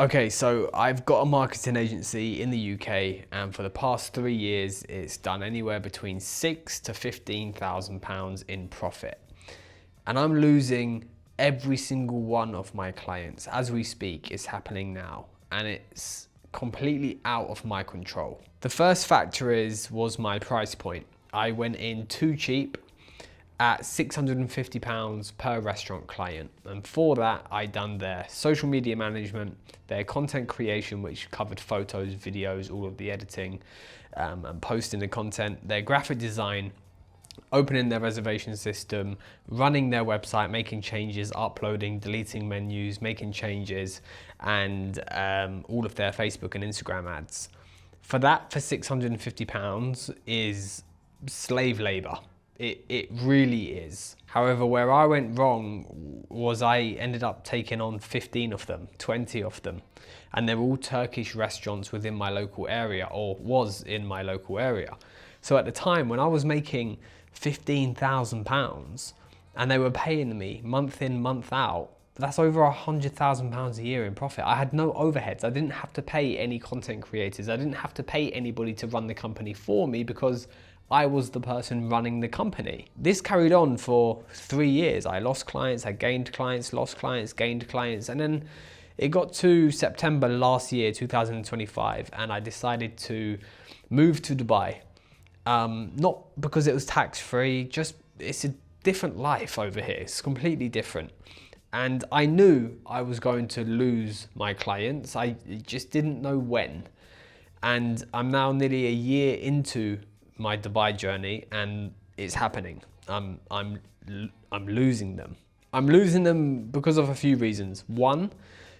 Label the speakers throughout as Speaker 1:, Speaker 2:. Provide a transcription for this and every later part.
Speaker 1: Okay, so I've got a marketing agency in the UK, and for the past 3 years, it's done anywhere between £6,000 to £15,000 in profit. And I'm losing every single one of my clients. As we speak, it's happening now, and it's completely out of my control. The first factor was my price point. I went in too cheap at £650 per restaurant client, and for that I done their social media management, their content creation, which covered photos, videos, all of the editing and posting the content, their graphic design, opening their reservation system, running their website, making changes, uploading, deleting menus, making changes, and all of their Facebook and Instagram ads. For £650 is slave labor. It really is. However, where I went wrong was I ended up taking on 15 of them, 20 of them, and they're all Turkish restaurants within my local area, or was in my local area. So at the time when I was making £15,000 and they were paying me month in, month out, that's over £100,000 a year in profit. I had no overheads. I didn't have to pay any content creators. I didn't have to pay anybody to run the company for me because I was the person running the company. This carried on for 3 years. I lost clients, I gained clients, lost clients, gained clients, and then it got to September last year, 2025, and I decided to move to Dubai. Not because it was tax-free, just it's a different life over here. It's completely different. And I knew I was going to lose my clients. I just didn't know when. And I'm now nearly a year into my Dubai journey, and it's happening. I'm losing them. I'm losing them because of a few reasons. One,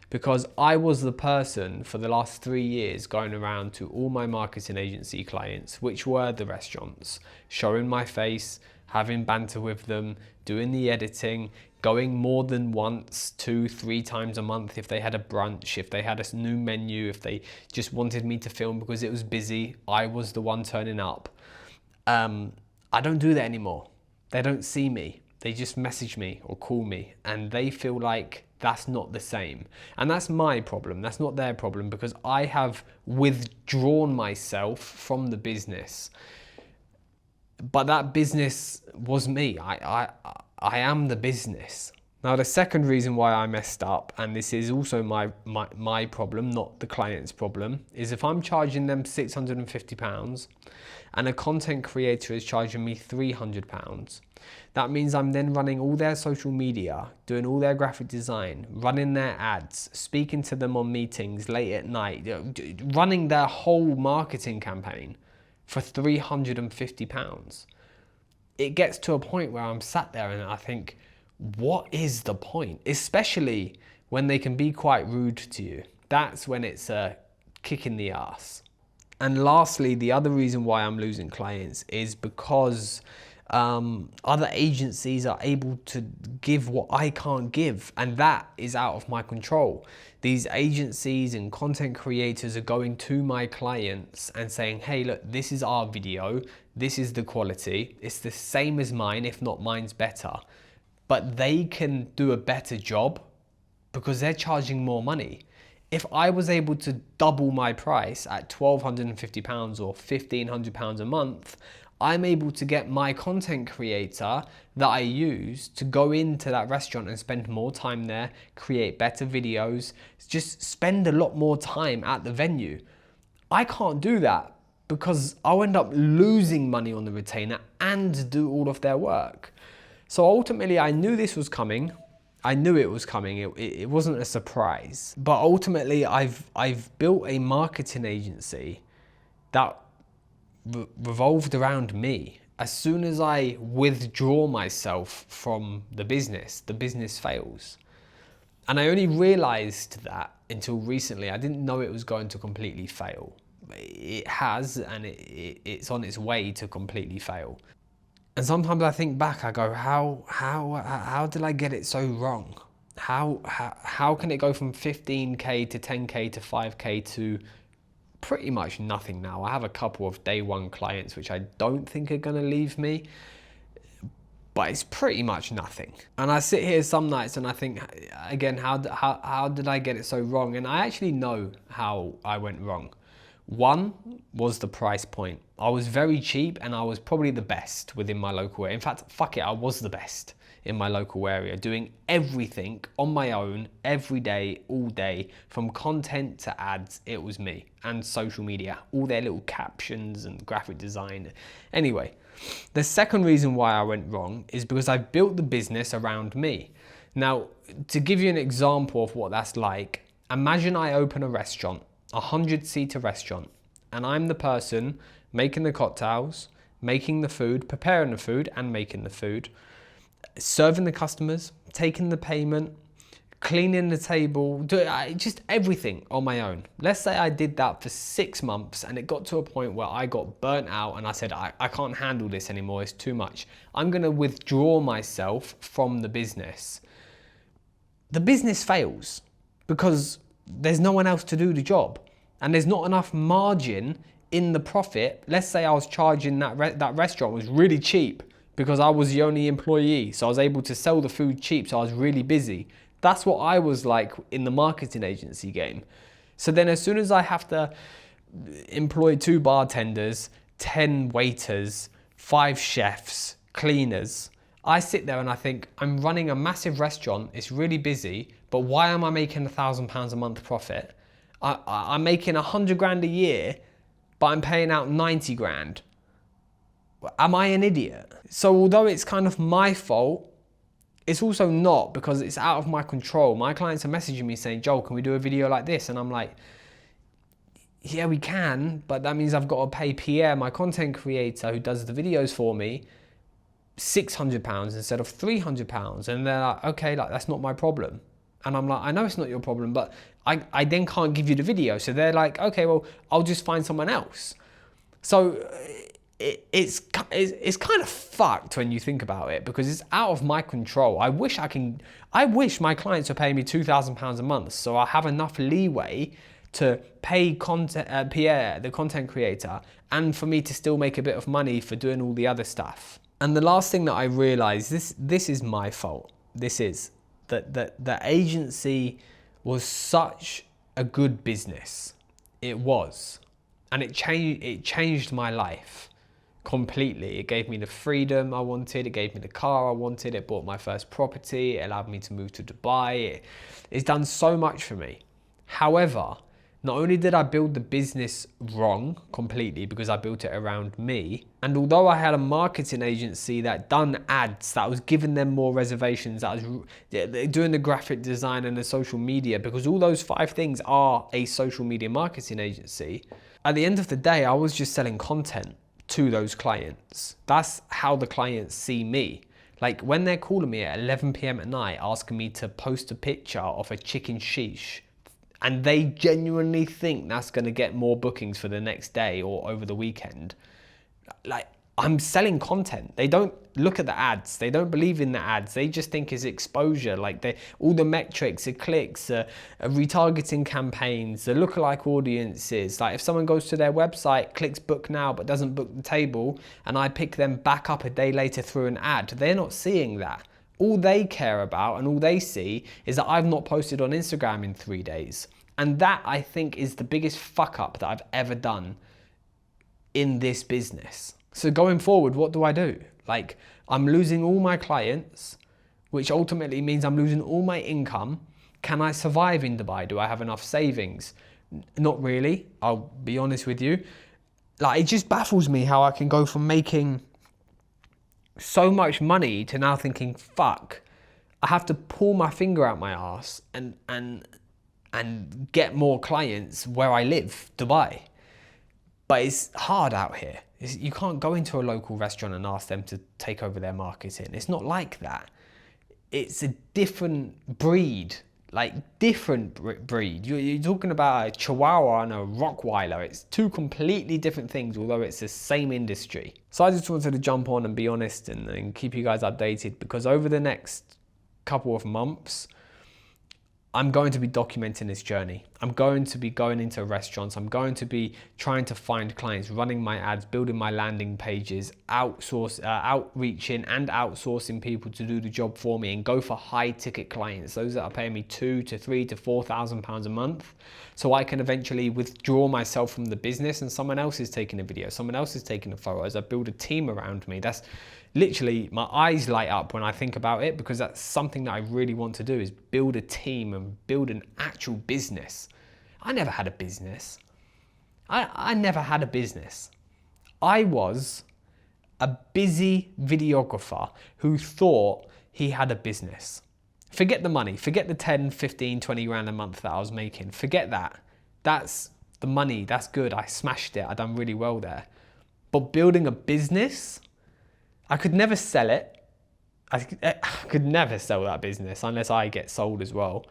Speaker 1: because I was the person for the last 3 years going around to all my marketing agency clients, which were the restaurants, showing my face, having banter with them, doing the editing, going more than once, 2, 3 times a month if they had a brunch, if they had a new menu, if they just wanted me to film because it was busy, I was the one turning up. I don't do that anymore. They don't see me. They just message me or call me, and they feel like that's not the same. And that's my problem. That's not their problem, because I have withdrawn myself from the business. But that business was me. I am the business. Now, the second reason why I messed up, and this is also my problem, not the client's problem, is if I'm charging them £650 and a content creator is charging me £300, that means I'm then running all their social media, doing all their graphic design, running their ads, speaking to them on meetings late at night, running their whole marketing campaign for £350. It gets to a point where I'm sat there and I think, what is the point? Especially when they can be quite rude to you. That's when it's a kick in the ass. And lastly, the other reason why I'm losing clients is because other agencies are able to give what I can't give, and that is out of my control. These agencies and content creators are going to my clients and saying, hey, look, this is our video, this is the quality, it's the same as mine, if not mine's better, but they can do a better job because they're charging more money. If I was able to double my price at £1,250 or £1,500 a month, I'm able to get my content creator that I use to go into that restaurant and spend more time there, create better videos, just spend a lot more time at the venue. I can't do that because I'll end up losing money on the retainer and do all of their work. So ultimately, I knew this was coming. I knew it was coming. It wasn't a surprise. But ultimately, I've built a marketing agency that revolved around me. As soon as I withdraw myself from the business fails. And I only realized that until recently. I didn't know it was going to completely fail. It has, and it's on its way to completely fail. And sometimes I think back, I go, how did I get it so wrong? How can it go from 15K to 10K to 5K to pretty much nothing now? I have a couple of day one clients which I don't think are going to leave me, but it's pretty much nothing. And I sit here some nights and I think, again, how did I get it so wrong? And I actually know how I went wrong. One was the price point. I was very cheap and I was probably the best within my local area. In fact, fuck it, I was the best in my local area, doing everything on my own, every day, all day, from content to ads. It was me, and social media, all their little captions and graphic design. Anyway, the second reason why I went wrong is because I built the business around me. Now, to give you an example of what that's like, imagine I open a restaurant, a 100-seater restaurant, and I'm the person making the cocktails, making the food, preparing the food and making the food, serving the customers, taking the payment, cleaning the table, just everything on my own. Let's say I did that for 6 months and it got to a point where I got burnt out and I said, I can't handle this anymore, it's too much. I'm gonna withdraw myself from the business. The business fails because there's no one else to do the job and there's not enough margin in the profit. Let's say I was charging that restaurant was really cheap because I was the only employee, so I was able to sell the food cheap, so I was really busy. That's what I was like in the marketing agency game. So then as soon as I have to employ 2 bartenders, 10 waiters, 5 chefs, cleaners, I sit there and I think, I'm running a massive restaurant, it's really busy, but why am I making £1,000 a month profit? I'm making 100 grand a year, but I'm paying out 90 grand. Am I an idiot? So although it's kind of my fault, it's also not, because it's out of my control. My clients are messaging me saying, Joel, can we do a video like this? And I'm like, yeah, we can, but that means I've got to pay Pierre, my content creator who does the videos for me, £600 instead of £300. And they're like, okay, like that's not my problem. And I'm like, I know it's not your problem, but I then can't give you the video. So they're like, okay, well, I'll just find someone else. So it's kind of fucked when you think about it, because it's out of my control. I wish my clients were paying me £2,000 a month, so I have enough leeway to pay Pierre, the content creator, and for me to still make a bit of money for doing all the other stuff. And the last thing that I realized, this is my fault. This is that the agency was such a good business. It was, and it changed my life completely. It gave me the freedom I wanted. It gave me the car I wanted. It bought my first property. It allowed me to move to Dubai. It's done so much for me. However, not only did I build the business wrong completely because I built it around me, and although I had a marketing agency that done ads, that was giving them more reservations, that was doing the graphic design and the social media, because all those 5 things are a social media marketing agency, at the end of the day, I was just selling content to those clients. That's how the clients see me. Like when they're calling me at 11 PM at night asking me to post a picture of a chicken sheesh, and they genuinely think that's going to get more bookings for the next day or over the weekend, like, I'm selling content. They don't look at the ads. They don't believe in the ads. They just think it's exposure. Like all the metrics, the clicks, retargeting campaigns, the lookalike audiences. Like if someone goes to their website, clicks book now, but doesn't book the table, and I pick them back up a day later through an ad, they're not seeing that. All they care about and all they see is that I've not posted on Instagram in 3 days. And that, I think, is the biggest fuck up that I've ever done in this business. So going forward, what do I do? Like, I'm losing all my clients, which ultimately means I'm losing all my income. Can I survive in Dubai? Do I have enough savings? Not really, I'll be honest with you. Like, it just baffles me how I can go from making so much money to now thinking, fuck, I have to pull my finger out my ass and get more clients where I live, Dubai. But it's hard out here. You can't go into a local restaurant and ask them to take over their marketing. It's not like that. It's a different breed, like different breed. You're talking about a Chihuahua and a Rottweiler. It's 2 completely different things, although it's the same industry. So I just wanted to jump on and be honest and keep you guys updated, because over the next couple of months, I'm going to be documenting this journey. I'm going to be going into restaurants. I'm going to be trying to find clients, running my ads, building my landing pages, outreaching and outsourcing people to do the job for me and go for high ticket clients, those that are paying me £2,000 to £3,000 to £4,000 a month. So I can eventually withdraw myself from the business and someone else is taking a video, someone else is taking the photos. I build a team around me. That's literally, my eyes light up when I think about it, because that's something that I really want to do, is build a team and build an actual business. I never had a business. I never had a business. I was a busy videographer who thought he had a business. Forget the money, forget the 10, 15, 20 grand a month that I was making. Forget that. That's the money, that's good. I smashed it, I done really well there. But building a business, I could never sell it. I could never sell that business unless I get sold as well.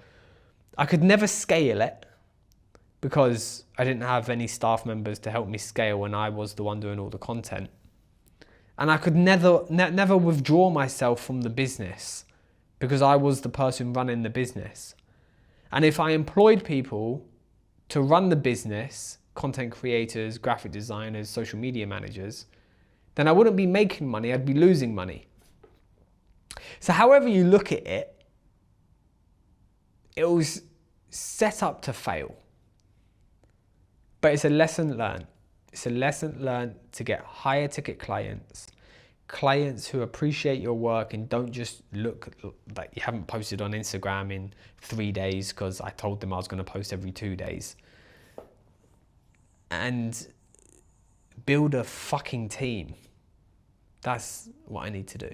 Speaker 1: I could never scale it because I didn't have any staff members to help me scale when I was the one doing all the content. And I could never withdraw myself from the business because I was the person running the business. And if I employed people to run the business, content creators, graphic designers, social media managers, then I wouldn't be making money, I'd be losing money. So however you look at it, it was set up to fail. But it's a lesson learned. It's a lesson learned to get higher ticket clients, clients who appreciate your work and don't just look like you haven't posted on Instagram in 3 days because I told them I was going to post every 2 days. And build a fucking team. That's what I need to do.